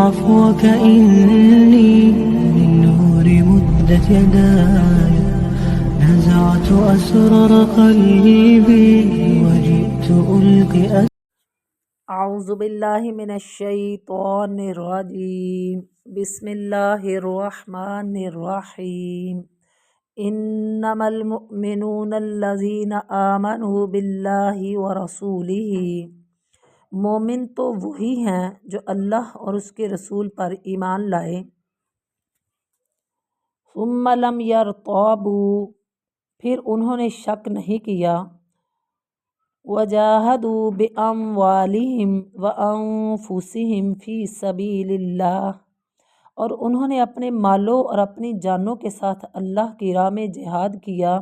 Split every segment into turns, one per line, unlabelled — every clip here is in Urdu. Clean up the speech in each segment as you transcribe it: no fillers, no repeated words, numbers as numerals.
عفوك إني من نور مدت يداي نزعت أسرار قلبي وجئت ألقي
اعوذ باللہ من الشیطان الرجیم بسم اللہ الرحمن الرحیم انما المؤمنون الذین آمنوا باللہ ورسولہ، مومن تو وہی ہیں جو اللہ اور اس کے رسول پر ایمان لائے، ثم لم یرتابوا، پھر انہوں نے شک نہیں کیا، وجاہدوا باموالہم وانفسہم فی سبیل اللہ، اور انہوں نے اپنے مالوں اور اپنی جانوں کے ساتھ اللہ کی راہ میں جہاد کیا،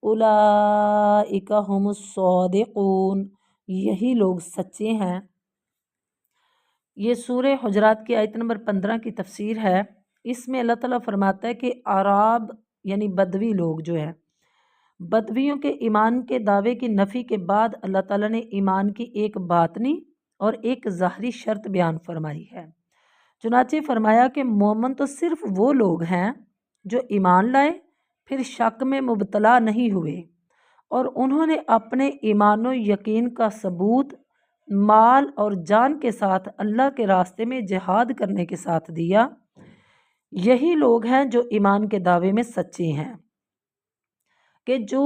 اولئک ھم الصادقون، یہی لوگ سچے ہیں۔ یہ سورہ حجرات کی آیت نمبر 15 کی تفسیر ہے۔ اس میں اللہ تعالیٰ فرماتا ہے کہ اعراب یعنی بدوی لوگ جو ہیں، بدویوں کے ایمان کے دعوے کی نفی کے بعد اللہ تعالیٰ نے ایمان کی ایک باطنی اور ایک ظاہری شرط بیان فرمائی ہے۔ چنانچہ فرمایا کہ مومن تو صرف وہ لوگ ہیں جو ایمان لائے، پھر شک میں مبتلا نہیں ہوئے، اور انہوں نے اپنے ایمان و یقین کا ثبوت مال اور جان کے ساتھ اللہ کے راستے میں جہاد کرنے کے ساتھ دیا۔ یہی لوگ ہیں جو ایمان کے دعوے میں سچے ہیں، کہ جو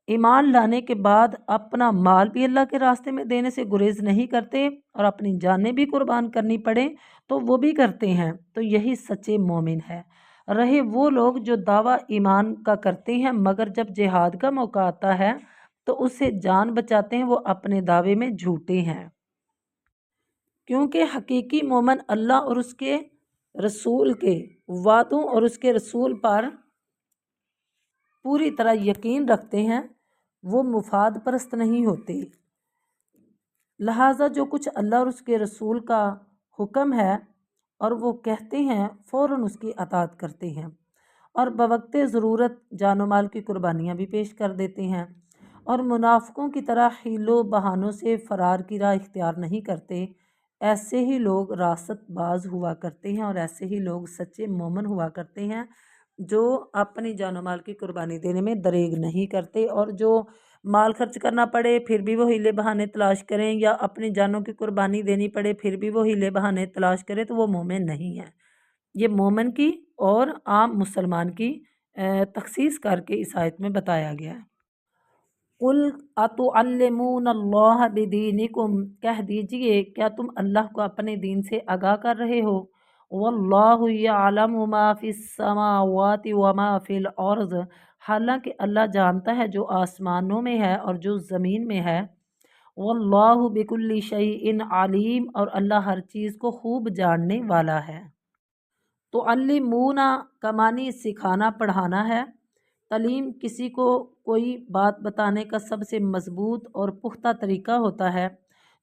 ایمان لانے کے بعد اپنا مال بھی اللہ کے راستے میں دینے سے گریز نہیں کرتے اور اپنی جانیں بھی قربان کرنی پڑے تو وہ بھی کرتے ہیں، تو یہی سچے مومن ہے۔ رہے وہ لوگ جو دعویٰ ایمان کا کرتے ہیں مگر جب جہاد کا موقع آتا ہے تو اس سے جان بچاتے ہیں، وہ اپنے دعوے میں جھوٹے ہیں، کیونکہ حقیقی مومن اللہ اور اس کے رسول کے وعدوں اور اس کے رسول پر پوری طرح یقین رکھتے ہیں، وہ مفاد پرست نہیں ہوتے، لہٰذا جو کچھ اللہ اور اس کے رسول کا حکم ہے اور وہ کہتے ہیں فوراً اس کی اطاعت کرتے ہیں، اور بوقت ضرورت جان و مال کی قربانیاں بھی پیش کر دیتے ہیں، اور منافقوں کی طرح حیل و بہانوں سے فرار کی راہ اختیار نہیں کرتے۔ ایسے ہی لوگ راست باز ہوا کرتے ہیں اور ایسے ہی لوگ سچے مومن ہوا کرتے ہیں جو اپنی جان و مال کی قربانی دینے میں دریغ نہیں کرتے، اور جو مال خرچ کرنا پڑے پھر بھی وہ ہیلے بہانے تلاش کریں، یا اپنی جانوں کی قربانی دینی پڑے پھر بھی وہ ہیلے بہانے تلاش کرے، تو وہ مومن نہیں ہے۔ یہ مومن کی اور عام مسلمان کی تخصیص کر کے اس آیت میں بتایا گیا ہے۔ قُلْ أَتُعَلِّمُونَ اللَّهَ بِدِينِكُمْ، کہہ دیجئے کیا تم اللہ کو اپنے دین سے آگاہ کر رہے ہو؟ وَاللَّهُ يَعْلَمُ مَا فِي السَّمَاوَاتِ وَمَا فِي الْأَرْضِ، حالانکہ اللہ جانتا ہے جو آسمانوں میں ہے اور جو زمین میں ہے۔ وَاللَّهُ بِكُلِّ شَيْءٍ عَلِيمٌ، اور اللہ ہر چیز کو خوب جاننے والا ہے۔ تعلمون کا معنی سکھانا پڑھانا ہے۔ تعلیم کسی کو کوئی بات بتانے کا سب سے مضبوط اور پختہ طریقہ ہوتا ہے،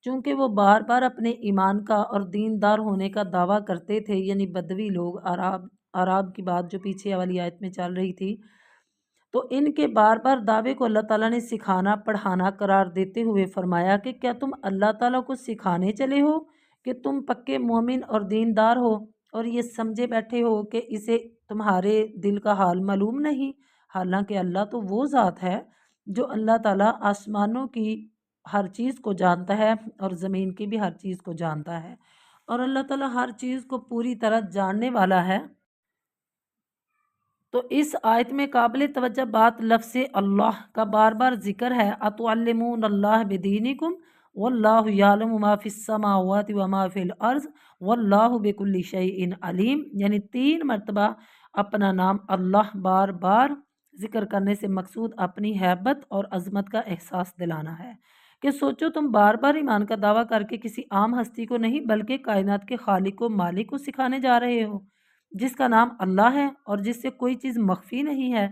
چونکہ وہ بار بار اپنے ایمان کا اور دیندار ہونے کا دعویٰ کرتے تھے، یعنی بدوی لوگ، اعراب کی بات جو پیچھے والی آیت میں چل رہی تھی، تو ان کے بار بار دعوے کو اللہ تعالیٰ نے سکھانا پڑھانا قرار دیتے ہوئے فرمایا کہ کیا تم اللہ تعالیٰ کو سکھانے چلے ہو کہ تم پکے مومن اور دیندار ہو، اور یہ سمجھے بیٹھے ہو کہ اسے تمہارے دل کا حال معلوم نہیں، حالانکہ اللہ تو وہ ذات ہے جو اللہ تعالیٰ آسمانوں کی ہر چیز کو جانتا ہے اور زمین کی بھی ہر چیز کو جانتا ہے، اور اللہ تعالیٰ ہر چیز کو پوری طرح جاننے والا ہے۔ تو اس آیت میں قابل توجہ بات لفظ اللہ کا بار بار ذکر ہے، اتعلمون اللہ بدینکم واللہ یعلم ما فی السماوات وما فی الارض واللہ بکل شیء علیم، یعنی 3 مرتبہ اپنا نام اللہ بار بار ذکر کرنے سے مقصود اپنی ہیبت اور عظمت کا احساس دلانا ہے، کہ سوچو تم بار بار ایمان کا دعویٰ کر کے کسی عام ہستی کو نہیں بلکہ کائنات کے خالق و مالک کو سکھانے جا رہے ہو، جس کا نام اللہ ہے اور جس سے کوئی چیز مخفی نہیں ہے۔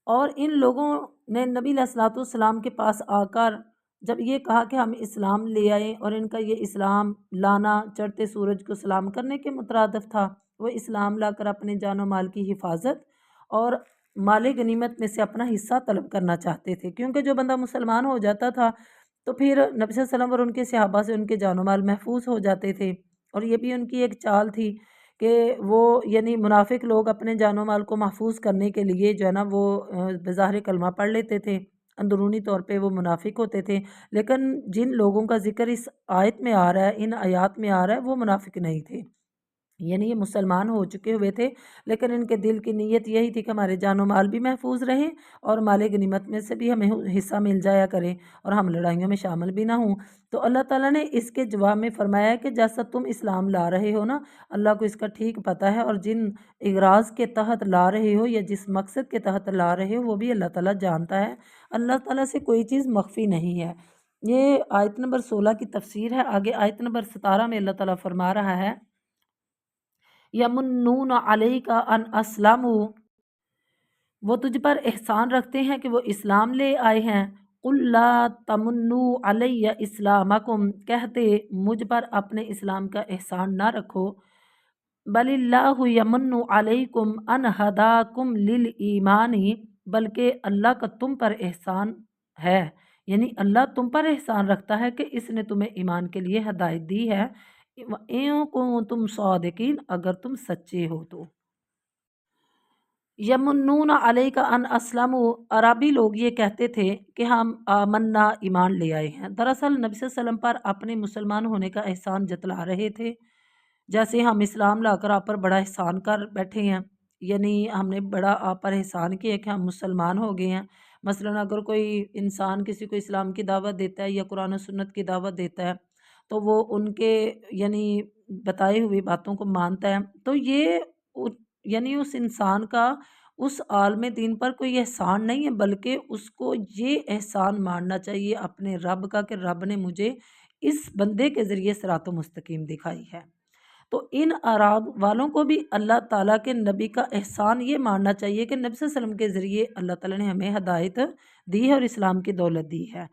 اور ان لوگوں نے نبی علیہ الصلوۃ والسلام کے پاس آ کر جب یہ کہا کہ ہم اسلام لے آئیں، اور ان کا یہ اسلام لانا چڑھتے سورج کو سلام کرنے کے مترادف تھا، وہ اسلام لا کر اپنے جان و مال کی حفاظت اور مال غنیمت میں سے اپنا حصہ طلب کرنا چاہتے تھے، کیونکہ جو بندہ مسلمان ہو جاتا تھا تو پھر نبی صلی اللہ علیہ وسلم اور ان کے صحابہ سے ان کے جان و مال محفوظ ہو جاتے تھے، اور یہ بھی ان کی ایک چال تھی کہ وہ یعنی منافق لوگ اپنے جان و مال کو محفوظ کرنے کے لیے جو ہے نا وہ بظاہر کلمہ پڑھ لیتے تھے، اندرونی طور پہ وہ منافق ہوتے تھے، لیکن جن لوگوں کا ذکر اس آیت میں آ رہا ہے، ان آیات میں آ رہا ہے، وہ منافق نہیں تھے، یعنی یہ مسلمان ہو چکے ہوئے تھے، لیکن ان کے دل کی نیت یہی تھی کہ ہمارے جان و مال بھی محفوظ رہیں اور مال غنیمت میں سے بھی ہمیں حصہ مل جایا کرے اور ہم لڑائیوں میں شامل بھی نہ ہوں۔ تو اللہ تعالیٰ نے اس کے جواب میں فرمایا ہے کہ جیسا تم اسلام لا رہے ہو نا، اللہ کو اس کا ٹھیک پتہ ہے، اور جن اغراض کے تحت لا رہے ہو یا جس مقصد کے تحت لا رہے ہو وہ بھی اللہ تعالیٰ جانتا ہے، اللہ تعالیٰ سے کوئی چیز مخفی نہیں ہے۔ یہ آیت نمبر 16 کی تفسیر ہے۔ آگے آیت نمبر 17 میں اللہ تعالیٰ فرما رہا ہے یمنون علیک ان اسلموا، وہ تجھ پر احسان رکھتے ہیں کہ وہ اسلام لے آئے ہیں۔ قل لا تمنوا علی اسلامکم، کہتے مجھ پر اپنے اسلام کا احسان نہ رکھو، بل اللہ یمن علیکم ان ہداکم للایمان، بلکہ اللہ کا تم پر احسان ہے، یعنی اللہ تم پر احسان رکھتا ہے کہ اس نے تمہیں ایمان کے لیے ہدایت دی ہے، اِن کنتم صادقین، اگر تم سچے ہو تو۔ یمنون علیک ان اسلموا، عربی لوگ یہ کہتے تھے کہ ہم آمنا، ایمان لے آئے ہیں، دراصل نبی صلی اللہ علیہ وسلم پر اپنے مسلمان ہونے کا احسان جتلا رہے تھے، جیسے ہم اسلام لا کر آپ پر بڑا احسان کر بیٹھے ہیں، یعنی ہم نے بڑا آپ پر احسان کیا کہ ہم مسلمان ہو گئے ہیں۔ مثلاً اگر کوئی انسان کسی کو اسلام کی دعوت دیتا ہے یا قرآن و سنت کی دعوت دیتا ہے تو وہ ان کے یعنی بتائی ہوئی باتوں کو مانتا ہے، تو یہ یعنی اس انسان کا اس عالم دین پر کوئی احسان نہیں ہے، بلکہ اس کو یہ احسان ماننا چاہیے اپنے رب کا کہ رب نے مجھے اس بندے کے ذریعے صراط مستقیم دکھائی ہے۔ تو ان اعراب والوں کو بھی اللہ تعالیٰ کے نبی کا احسان یہ ماننا چاہیے کہ نبی صلی اللہ علیہ وسلم کے ذریعے اللہ تعالیٰ نے ہمیں ہدایت دی ہے اور اسلام کی دولت دی ہے۔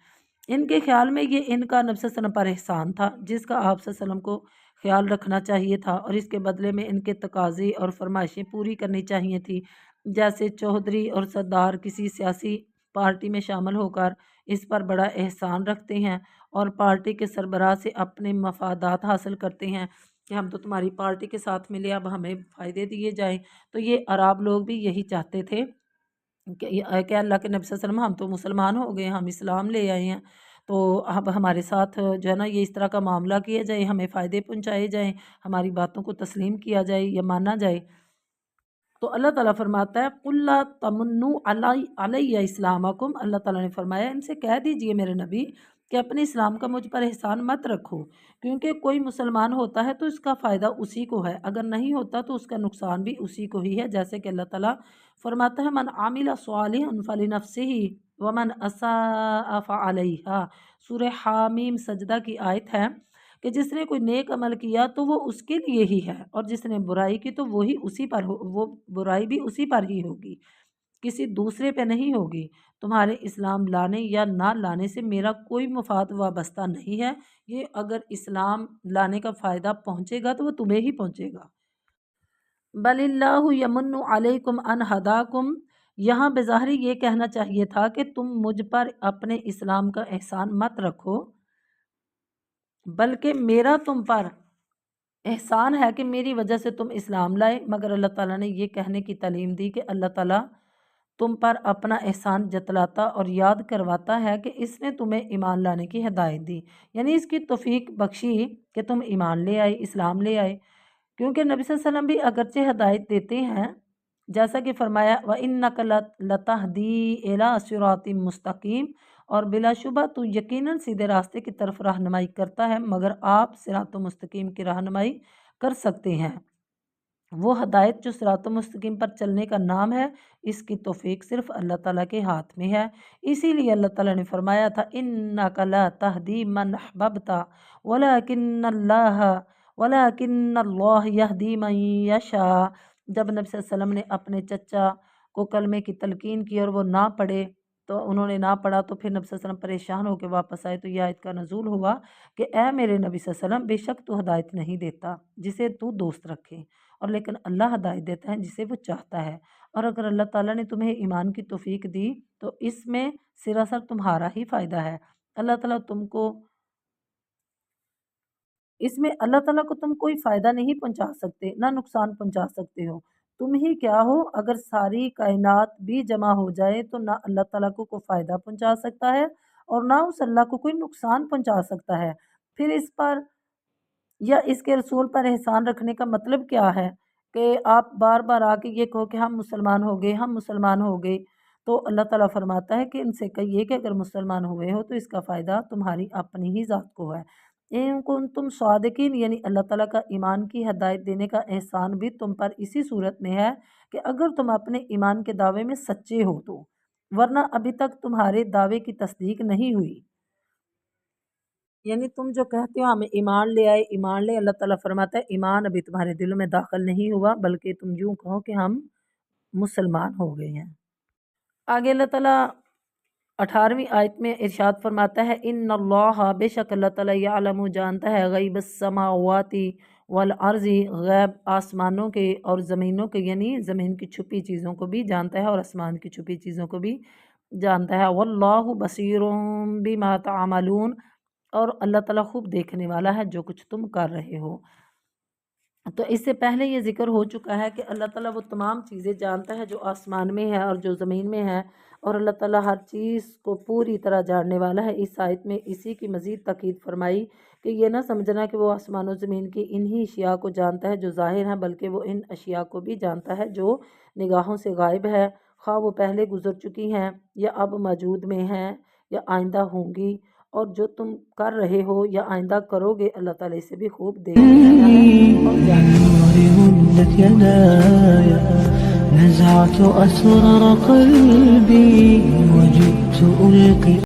ان کے خیال میں یہ ان کا نبی صلی اللہ علیہ وسلم پر احسان تھا، جس کا آپ صلی اللہ علیہ وسلم کو خیال رکھنا چاہیے تھا، اور اس کے بدلے میں ان کے تقاضے اور فرمائشیں پوری کرنی چاہیے تھی، جیسے چودھری اور سردار کسی سیاسی پارٹی میں شامل ہو کر اس پر بڑا احسان رکھتے ہیں اور پارٹی کے سربراہ سے اپنے مفادات حاصل کرتے ہیں کہ ہم تو تمہاری پارٹی کے ساتھ ملے، اب ہمیں فائدے دیے جائیں۔ تو یہ عرب لوگ بھی یہی چاہتے تھے کہ اللہ کے نبی صلی اللہ علیہ وسلم ہم تو مسلمان ہو گئے، ہم اسلام لے آئے ہیں، تو اب ہمارے ساتھ جو ہے نا یہ اس طرح کا معاملہ کیا جائے، ہمیں فائدے پہنچائے جائیں، ہماری باتوں کو تسلیم کیا جائے یا مانا جائے۔ تو اللہ تعالیٰ فرماتا ہے قُل لا تمنوا علی اسلامکم، اللہ تعالیٰ نے فرمایا ان سے کہہ دیجئے میرے نبی کہ اپنے اسلام کا مجھ پر احسان مت رکھو، کیونکہ کوئی مسلمان ہوتا ہے تو اس کا فائدہ اسی کو ہے، اگر نہیں ہوتا تو اس کا نقصان بھی اسی کو ہی ہے، جیسے کہ اللہ تعالیٰ فرماتا ہے من عامل صالحا فلنفسہ ومن اساء فعلیہا، سورہ حامیم سجدہ کی آیت ہے کہ جس نے کوئی نیک عمل کیا تو وہ اس کے لیے ہی ہے، اور جس نے برائی کی تو وہی اسی پر وہ برائی بھی اسی پر ہی ہوگی، کسی دوسرے پہ نہیں ہوگی۔ تمہارے اسلام لانے یا نہ لانے سے میرا کوئی مفاد وابستہ نہیں ہے، یہ اگر اسلام لانے کا فائدہ پہنچے گا تو وہ تمہیں ہی پہنچے گا۔ بل اللہ یمن علیکم ان ہداکم، یہاں بظاہر یہ کہنا چاہیے تھا کہ تم مجھ پر اپنے اسلام کا احسان مت رکھو، بلکہ میرا تم پر احسان ہے کہ میری وجہ سے تم اسلام لائے، مگر اللہ تعالیٰ نے یہ کہنے کی تعلیم دی کہ اللہ تعالیٰ تم پر اپنا احسان جتلاتا اور یاد کرواتا ہے کہ اس نے تمہیں ایمان لانے کی ہدایت دی، یعنی اس کی توفیق بخشی کہ تم ایمان لے آئے، اسلام لے آئے، کیونکہ نبی صلی اللہ علیہ وسلم بھی اگرچہ ہدایت دیتے ہیں، جیسا کہ فرمایا وَإِنَّكَ لَتَهْدِي إِلَىٰ صِرَاطٍ مُسْتَقِيمٍ، اور بلا شبہ تو یقیناً سیدھے راستے کی طرف رہنمائی کرتا ہے، مگر آپ صراط مستقیم کی رہنمائی کر سکتے ہیں۔ وہ ہدایت جو صراط مستقیم پر چلنے کا نام ہے، اس کی توفیق صرف اللہ تعالیٰ کے ہاتھ میں ہے، اسی لیے اللہ تعالیٰ نے فرمایا تھا إِنَّكَ لَا تَهْدِي مَنْ أَحْبَبْتَ وَلَكِنَّ اللَّهَ يَهْدِي مَن يَشَاءُ۔ جب نبی صلی اللہ علیہ وسلم نے اپنے چچا کو کلمے کی تلقین کی اور وہ نہ پڑھے تو انہوں نے نہ پڑھا، تو پھر نبی صلی اللہ علیہ وسلم پریشان ہو کے واپس آئے، تو یہ آیت کا نزول ہوا کہ اے میرے نبی صلی اللہ علیہ وسلم، بے شک تو ہدایت نہیں دیتا جسے تو دوست رکھے، اور لیکن اللہ ہدایت دیتا ہے جسے وہ چاہتا ہے، اور اگر اللہ تعالیٰ نے تمہیں ایمان کی توفیق دی تو اس میں سراسر تمہارا ہی فائدہ ہے۔ اللہ تعالیٰ تم کو اس میں اللہ تعالیٰ کو تم کوئی فائدہ نہیں پہنچا سکتے نہ نقصان پہنچا سکتے ہو، تم ہی کیا ہو، اگر ساری کائنات بھی جمع ہو جائے تو نہ اللہ تعالیٰ کو کوئی فائدہ پہنچا سکتا ہے اور نہ اس اللہ کو کوئی نقصان پہنچا سکتا ہے۔ پھر اس پر یا اس کے رسول پر احسان رکھنے کا مطلب کیا ہے کہ آپ بار بار آ کے یہ کہو کہ ہم مسلمان ہو گئے، ہم مسلمان ہو گئے، تو اللہ تعالیٰ فرماتا ہے کہ ان سے کہیے کہ اگر مسلمان ہوئے ہو تو اس کا فائدہ تمہاری اپنی ہی ذات کو ہے۔ ان کو تم صادقین، یعنی اللہ تعالیٰ کا ایمان کی ہدایت دینے کا احسان بھی تم پر اسی صورت میں ہے کہ اگر تم اپنے ایمان کے دعوے میں سچے ہو تو، ورنہ ابھی تک تمہارے دعوے کی تصدیق نہیں ہوئی۔ یعنی تم جو کہتے ہو ہمیں ایمان لے آئے، ایمان لے، اللہ تعالیٰ فرماتا ہے ایمان ابھی تمہارے دلوں میں داخل نہیں ہوا، بلکہ تم یوں کہو کہ ہم مسلمان ہو گئے ہیں۔ آگے اللہ تعالیٰ 18ویں آیت میں ارشاد فرماتا ہے ان اللہ، بے شک اللہ تعالیٰ یعلم، جانتا ہے، غیب السماوات والارض، غیب آسمانوں کے اور زمینوں کے، یعنی زمین کی چھپی چیزوں کو بھی جانتا ہے اور آسمان کی چھپی چیزوں کو بھی جانتا ہے۔ واللہ بصیر بما تعملون، اور اللہ تعالیٰ خوب دیکھنے والا ہے جو کچھ تم کر رہے ہو۔ تو اس سے پہلے یہ ذکر ہو چکا ہے کہ اللہ تعالیٰ وہ تمام چیزیں جانتا ہے جو آسمان میں ہے اور جو زمین میں ہے، اور اللہ تعالیٰ ہر چیز کو پوری طرح جاننے والا ہے۔ اس آیت میں اسی کی مزید تاکید فرمائی کہ یہ نہ سمجھنا کہ وہ آسمان و زمین کی انہی اشیاء کو جانتا ہے جو ظاہر ہیں، بلکہ وہ ان اشیاء کو بھی جانتا ہے جو نگاہوں سے غائب ہے، خواہ وہ پہلے گزر چکی ہیں یا اب موجود میں ہیں یا آئندہ ہوں گی، اور جو تم کر رہے ہو یا آئندہ کرو گے اللہ تعالیٰ اسے بھی خوب دیکھنے والا ہے اور جاننے والا ہے۔
نزعت أسرار قلبي وجئت ألقي